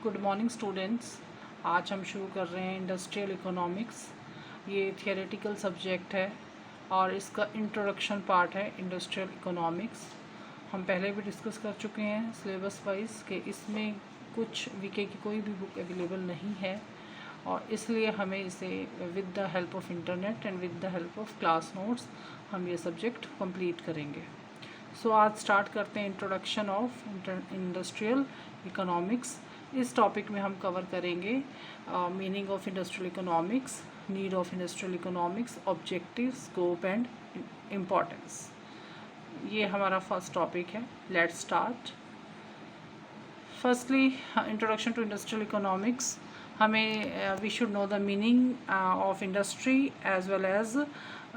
Good morning students. आज हम शुरू कर रहे हैं इंडस्ट्रियल इकोनॉमिक्स। ये थियोरेटिकल सब्जेक्ट है और इसका इंट्रोडक्शन पार्ट है इंडस्ट्रियल इकोनॉमिक्स। हम पहले भी डिस्कस कर चुके हैं सिलेबस वाइज कि इसमें कुछ वीके की कोई भी बुक अवेलेबल नहीं है और इसलिए हमें इसे with the help of internet and with the help of class notes हम ये सब्जेक्ट कंप्लीट करेंगे। सो आज स्टार्ट करते हैं इंट्रोडक्शन ऑफ इंडस्ट्रियल इकोनॉमिक्स। इस टॉपिक में हम कवर करेंगे meaning of industrial economics, need of industrial economics, objective, scope and importance. ये हमारा फर्स्ट टॉपिक है। Let's start. Firstly introduction to industrial economics. हमें we should know the meaning of industry as well as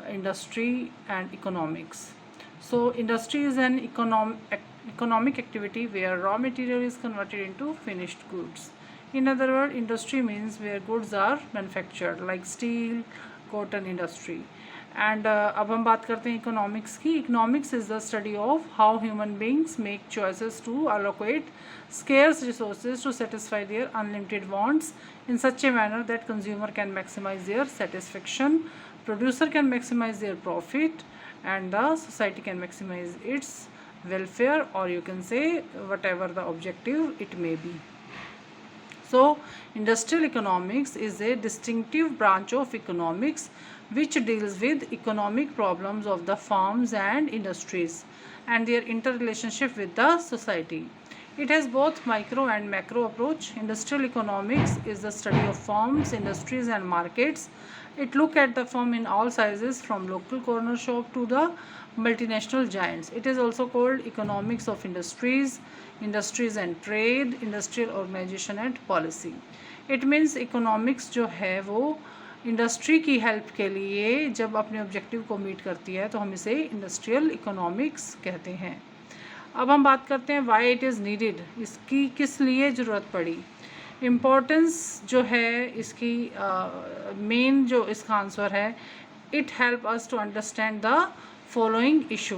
industry and economics. So industry is an economic activity where raw material is converted into finished goods. In other words, industry means where goods are manufactured like steel, cotton industry. And अब हम बात करते हैं economics की. Economics is the study of how human beings make choices to allocate scarce resources to satisfy their unlimited wants in such a manner that consumer can maximize their satisfaction, producer can maximize their profit, and the society can maximize its welfare, or you can say whatever the objective it may be. So industrial economics is a distinctive branch of economics which deals with economic problems of the firms and industries and their interrelationship with the society. It has both micro and macro approach. Industrial economics is the study of firms, industries and markets. It looks at the firm in all sizes from local corner shop to the multinational giants. It is also called economics of industries, industries and trade, industrial organization and policy. It means economics जो है वो industry की help के लिए जब अपने objective को meet करती है तो हम इसे इंडस्ट्रियल इकोनॉमिक्स कहते हैं. अब हम बात करते हैं वाई इट इज़ नीडेड. इसकी किस लिए ज़रूरत पड़ी. इम्पोर्टेंस जो है इसकी मेन जो इसका आंसर है, it help us to understand the following issue.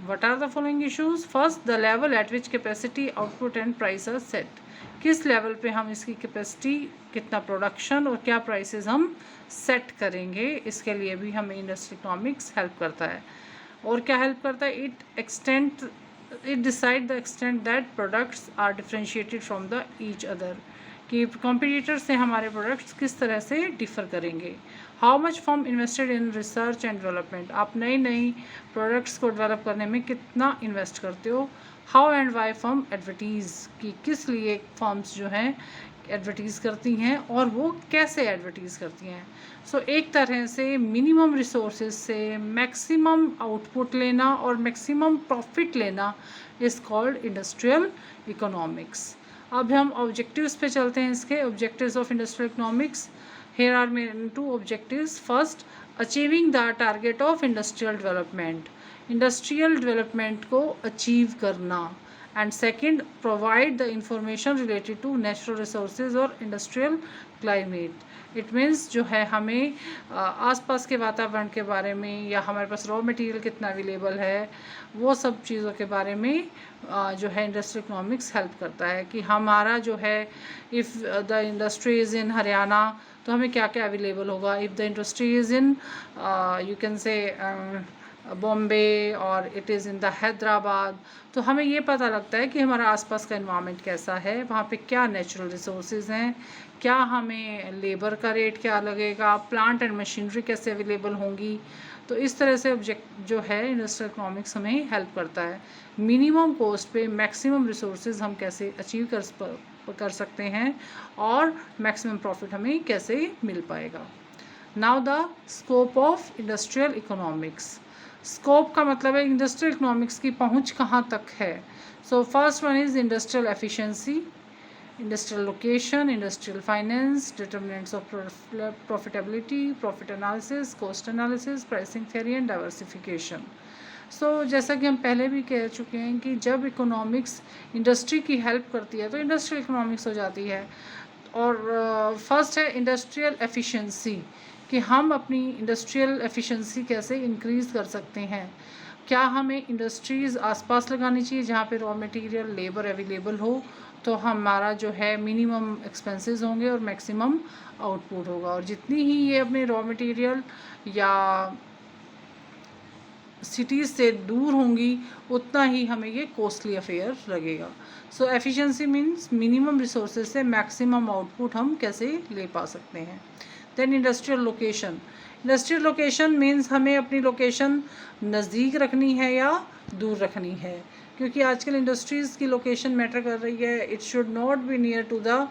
What are the following issues. First, the level at which capacity, output and price are set. किस लेवल पे हम इसकी कैपेसिटी, कितना प्रोडक्शन और क्या प्राइसेस हम सेट करेंगे, इसके लिए भी हमें इंडस्ट्रियल इकोनॉमिक्स हेल्प करता है. और क्या हेल्प करता है. it decide the extent that products are differentiated from the each other, कि कंपटीटर से हमारे प्रोडक्ट्स किस तरह से डिफ़र करेंगे. How much firm invested in research and development. आप नई प्रोडक्ट्स को डेवलप करने में कितना इन्वेस्ट करते हो. हाउ एंड वाई फर्म एडवर्टीज़, कि किस लिए फर्म्स जो हैं एडवर्टीज़ करती हैं और वो कैसे एडवर्टीज़ करती हैं. सो एक तरह से मिनिमम रिसोर्सेज से मैक्सिमम आउटपुट लेना और मैक्सिमम प्रॉफिट लेना इज़ कॉल्ड इंडस्ट्रियल इकोनॉमिक्स. अब हम ऑब्जेक्टिव्स पे चलते हैं. इसके objectives of industrial economics. Here are main two objectives. First, achieving the target of industrial development. Industrial development को अचीव करना. And second, provide the information related to natural resources और industrial climate. It means जो है हमें आसपास के वातावरण के बारे में या हमारे पास रॉ मटेरियल कितना अवेलेबल है वो सब चीज़ों के बारे में जो है इंडस्ट्रियल इकोनॉमिक्स हेल्प करता है. कि हमारा जो है if the industry is in Haryana तो हमें क्या क्या अवेलेबल होगा. If the industry is in you can say Bombay और it is in the Hyderabad, तो हमें ये पता लगता है कि हमारा आसपास का एनवायरनमेंट कैसा है, वहाँ पे क्या नेचुरल रिसोर्सेज हैं, क्या हमें लेबर का रेट क्या लगेगा, प्लांट एंड मशीनरी कैसे अवेलेबल होंगी. तो इस तरह से ऑब्जेक्ट जो है इंडस्ट्रियल इकोनॉमिक्स हमें हेल्प करता है. मिनिमम कॉस्ट पे मैक्सिमम रिसोर्सेज हम कैसे अचीव कर सकते हैं और मैक्सिमम प्रॉफिट हमें कैसे मिल पाएगा. Now the scope of industrial economics. Scope का मतलब है इंडस्ट्रियल इकोनॉमिक्स की पहुंच कहाँ तक है. So first one is industrial efficiency, industrial location, industrial finance, determinants of profitability, profit analysis, cost analysis, pricing theory and diversification. So जैसा कि हम पहले भी कह चुके हैं कि जब इकोनॉमिक्स इंडस्ट्री की हेल्प करती है तो इंडस्ट्रियल इकोनॉमिक्स हो जाती है. और फर्स्ट है इंडस्ट्रियल एफिशिएंसी, कि हम अपनी इंडस्ट्रियल एफिशिएंसी कैसे इंक्रीज़ कर सकते हैं. क्या हमें इंडस्ट्रीज़ आसपास लगानी चाहिए जहाँ पे रॉ मटेरियल लेबर अवेलेबल हो तो हमारा जो है मिनिमम एक्सपेंसेस होंगे और मैक्सिमम आउटपुट होगा। और जितनी ही ये अपने रॉ मटेरियल या सिटीज़ से दूर होंगी उतना ही हमें ये कॉस्टली अफेयर लगेगा। So efficiency means minimum resources से मैक्सिमम आउटपुट हम कैसे ले पा सकते हैं। Then industrial location. Industrial location means हमें अपनी लोकेशन नज़दीक रखनी है या दूर रखनी है, क्योंकि आजकल इंडस्ट्रीज़ की लोकेशन मैटर कर रही है। It should not be near to the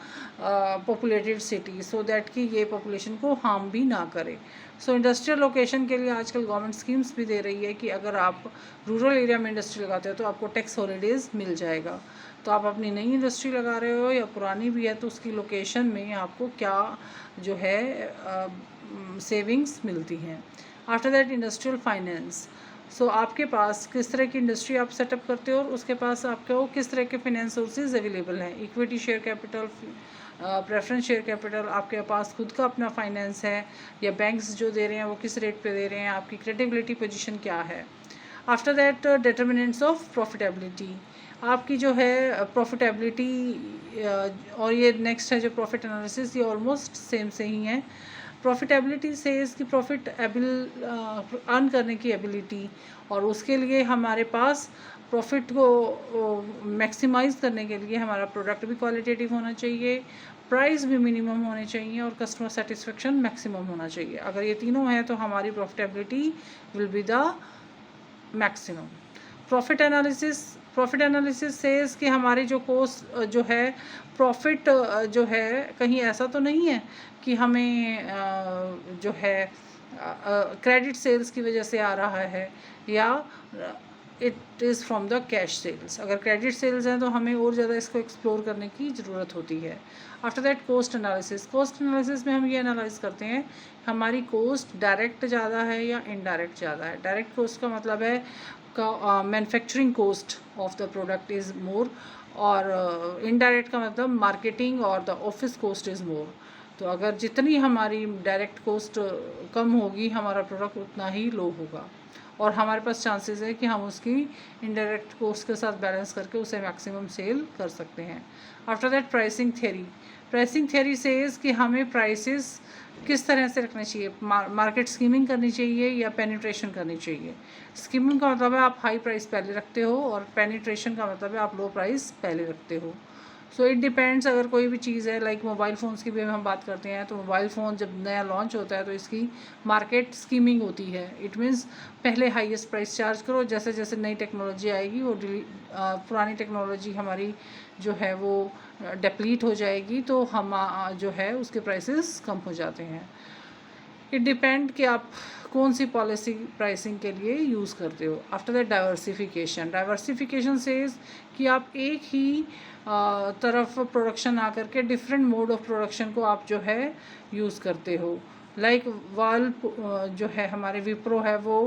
populated city, so that कि ये पॉपुलेशन को हार्म भी ना करे। सो इंडस्ट्रियल लोकेशन के लिए आजकल गवर्नमेंट स्कीम्स भी दे रही है कि अगर आप रूरल एरिया में इंडस्ट्री लगाते हो तो आपको टैक्स हॉलीडेज़ मिल जाएगा। तो आप अपनी नई इंडस्ट्री लगा रहे हो या पुरानी भी है तो उसकी लोकेशन में आपको क्या जो है सेविंग्स मिलती हैं। After that industrial finance. So आपके पास किस तरह की इंडस्ट्री आप सेटअप करते हो और उसके पास आपको किस तरह के फाइनेंस सोर्सेज अवेलेबल हैं। Equity share capital, preference share capital, आपके पास खुद का अपना फाइनेंस है या बैंक्स जो दे रहे हैं वो किस रेट पे दे रहे हैं, आपकी क्रेडिबिलिटी पोजीशन क्या है। After that determinants of profitability. आपकी जो है प्रॉफिटेबिलिटी और ये नेक्स्ट है जो प्रॉफिट एनालिसिस, ये ऑलमोस्ट सेम से ही है। प्रॉफिटेबिलिटी से इसकी प्रॉफिट अर्न करने की एबिलिटी, और उसके लिए हमारे पास प्रॉफिट को मैक्सिमाइज़ करने के लिए हमारा प्रोडक्ट भी क्वालिटेटिव होना चाहिए, प्राइस भी मिनिमम होने चाहिए और कस्टमर सेटिस्फेक्शन मैक्सिमम होना चाहिए। अगर ये तीनों हैं तो हमारी profitability will be the maximum. Profit analysis says कि हमारी जो कोस्ट जो है प्रॉफिट जो है कहीं ऐसा तो नहीं है कि हमें जो है क्रेडिट सेल्स की वजह से आ रहा है या it is from the cash sales. अगर क्रेडिट सेल्स हैं तो हमें और ज़्यादा इसको एक्सप्लोर करने की ज़रूरत होती है। आफ्टर दैट कॉस्ट एनालिसिस में हम ये एनालाइज करते हैं हमारी कॉस्ट डायरेक्ट ज़्यादा है या इनडायरेक्ट ज़्यादा है। डायरेक्ट कॉस्ट का मतलब है manufacturing cost of the product is more, और इनडायरेक्ट का मतलब मार्केटिंग और the office cost is more. तो अगर जितनी हमारी डायरेक्ट कॉस्ट कम होगी हमारा प्रोडक्ट उतना ही लो होगा और हमारे पास चांसेस है कि हम उसकी इनडायरेक्ट कॉस्ट के साथ बैलेंस करके उसे मैक्सिमम सेल कर सकते हैं। After that pricing theory says कि हमें प्राइसेस किस तरह से रखने चाहिए। मार्केट स्कीमिंग करनी चाहिए या पेनिट्रेशन करनी चाहिए। स्कीमिंग का मतलब है आप हाई प्राइस पहले रखते हो और पेनिट्रेशन का मतलब है आप लो प्राइस पहले रखते हो। So it depends. अगर कोई भी चीज़ है लाइक मोबाइल फ़ोन्स की भी हम बात करते हैं तो मोबाइल फ़ोन जब नया लॉन्च होता है तो इसकी मार्केट स्कीमिंग होती है। इट मीन्स पहले हाईएस्ट प्राइस चार्ज करो, जैसे जैसे नई टेक्नोलॉजी आएगी वो पुरानी टेक्नोलॉजी हमारी जो है वो डिप्लीट हो जाएगी तो हम जो है उसके प्राइसेस कम हो जाते हैं। इट डिपेंड कि आप कौन सी पॉलिसी प्राइसिंग के लिए यूज़ करते हो। आफ्टर दैट डाइवर्सिफिकेशन सेज कि आप एक ही तरफ प्रोडक्शन ना करके डिफरेंट मोड ऑफ प्रोडक्शन को आप जो है यूज़ करते हो। लाइक जो है हमारे विप्रो है वो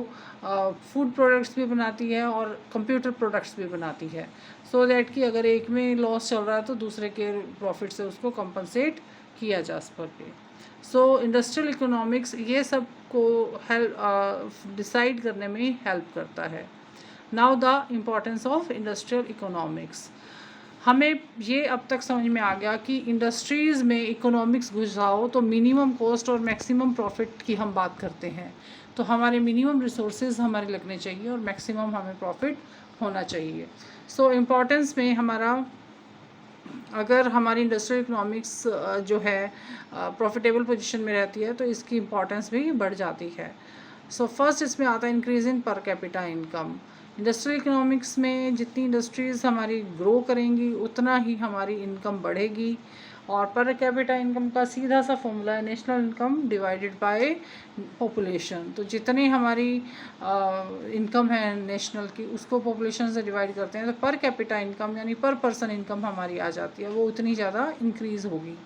फूड प्रोडक्ट्स भी बनाती है और कंप्यूटर प्रोडक्ट्स भी बनाती है, सो दैट कि अगर एक में लॉस चल रहा है तो दूसरे के प्रॉफिट से उसको कंपनसेट किया जा सके। सो इंडस्ट्रियल इकोनॉमिक्स ये सब को हेल्प डिसाइड करने में हेल्प करता है। Now the importance of industrial economics. हमें ये अब तक समझ में आ गया कि इंडस्ट्रीज़ में इकोनॉमिक्स घुसाओ तो मिनिमम कॉस्ट और मैक्सिमम प्रॉफिट की हम बात करते हैं। तो हमारे मिनिमम रिसोर्सेज हमारे लगने चाहिए और मैक्सिमम हमें प्रॉफिट होना चाहिए। सो इम्पोर्टेंस में हमारा अगर हमारी इंडस्ट्रियल इकोनॉमिक्स जो है प्रॉफिटेबल पोजीशन में रहती है तो इसकी इम्पोर्टेंस भी बढ़ जाती है। सो फर्स्ट इसमें आता है increasing per capita income. Industrial economics में जितनी इंडस्ट्रीज़ हमारी ग्रो करेंगी उतना ही हमारी इनकम बढ़ेगी, और पर कैपिटा इनकम का सीधा सा फॉर्मूला है national income divided by population. तो जितनी हमारी इनकम है नेशनल की उसको पॉपुलेशन से डिवाइड करते हैं तो पर कैपिटा इनकम यानी पर पर्सन इनकम हमारी आ जाती है, वो उतनी ज़्यादा इंक्रीज़ होगी।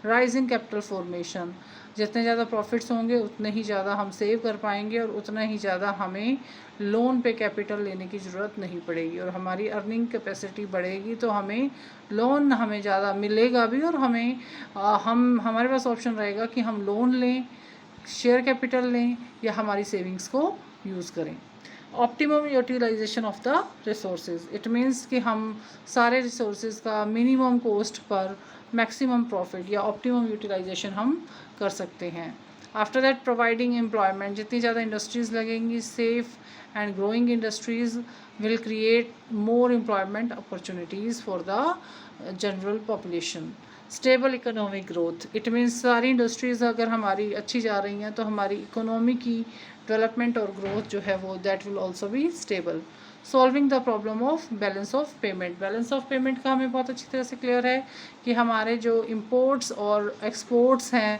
राइज इन कैपिटल फॉर्मेशन, जितने ज़्यादा प्रॉफिट्स होंगे उतने ही ज़्यादा हम सेव कर पाएंगे और उतना ही ज़्यादा हमें लोन पे कैपिटल लेने की ज़रूरत नहीं पड़ेगी और हमारी अर्निंग कैपेसिटी बढ़ेगी तो हमें लोन हमें ज़्यादा मिलेगा भी और हमें हमारे पास ऑप्शन रहेगा कि हम लोन लें, शेयर कैपिटल लें या हमारी सेविंग्स को यूज़ करें। Optimum utilisation of the resources, it means कि हम सारे रिसोर्सेज का मिनिमम कॉस्ट पर मैक्सिमम प्रॉफिट या ऑप्टिमम यूटिलाइजेशन हम कर सकते हैं। आफ्टर दैट प्रोवाइडिंग एम्प्लॉयमेंट, जितनी ज़्यादा इंडस्ट्रीज़ लगेंगी, safe and growing industries will create more employment opportunities for the general population. Stable economic growth, it means सारी इंडस्ट्रीज़ अगर हमारी अच्छी जा रही हैं तो हमारी इकोनॉमी की डेवलपमेंट और ग्रोथ जो है वो that will also be stable. Solving the problem of balance of payment, balance of payment का हमें बहुत अच्छी तरह से क्लियर है कि हमारे जो इम्पोर्ट्स और एक्सपोर्ट्स हैं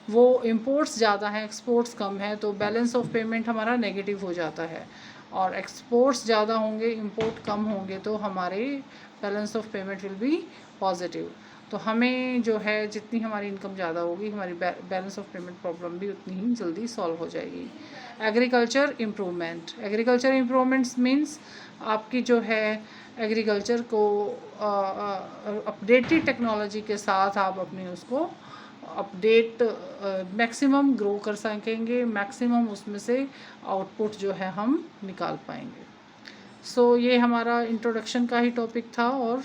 वो इम्पोर्ट्स ज़्यादा हैं, एक्सपोर्ट्स कम है, तो बैलेंस ऑफ पेमेंट हमारा नेगेटिव हो जाता है। और एक्सपोर्ट्स ज़्यादा होंगे, इंपोर्ट कम होंगे, तो हमारे balance of payment will be positive. तो हमें जो है जितनी हमारी इनकम ज़्यादा होगी, हमारी बैलेंस ऑफ पेमेंट प्रॉब्लम भी उतनी ही जल्दी सॉल्व हो जाएगी। Agriculture improvement, agriculture improvements means आपकी जो है एग्रीकल्चर को अपडेटेड टेक्नोलॉजी के साथ आप अपने उसको अपडेट मैक्सिमम ग्रो कर सकेंगे, मैक्सिमम उसमें से आउटपुट जो है हम निकाल पाएंगे। सो ये हमारा इंट्रोडक्शन का ही टॉपिक था और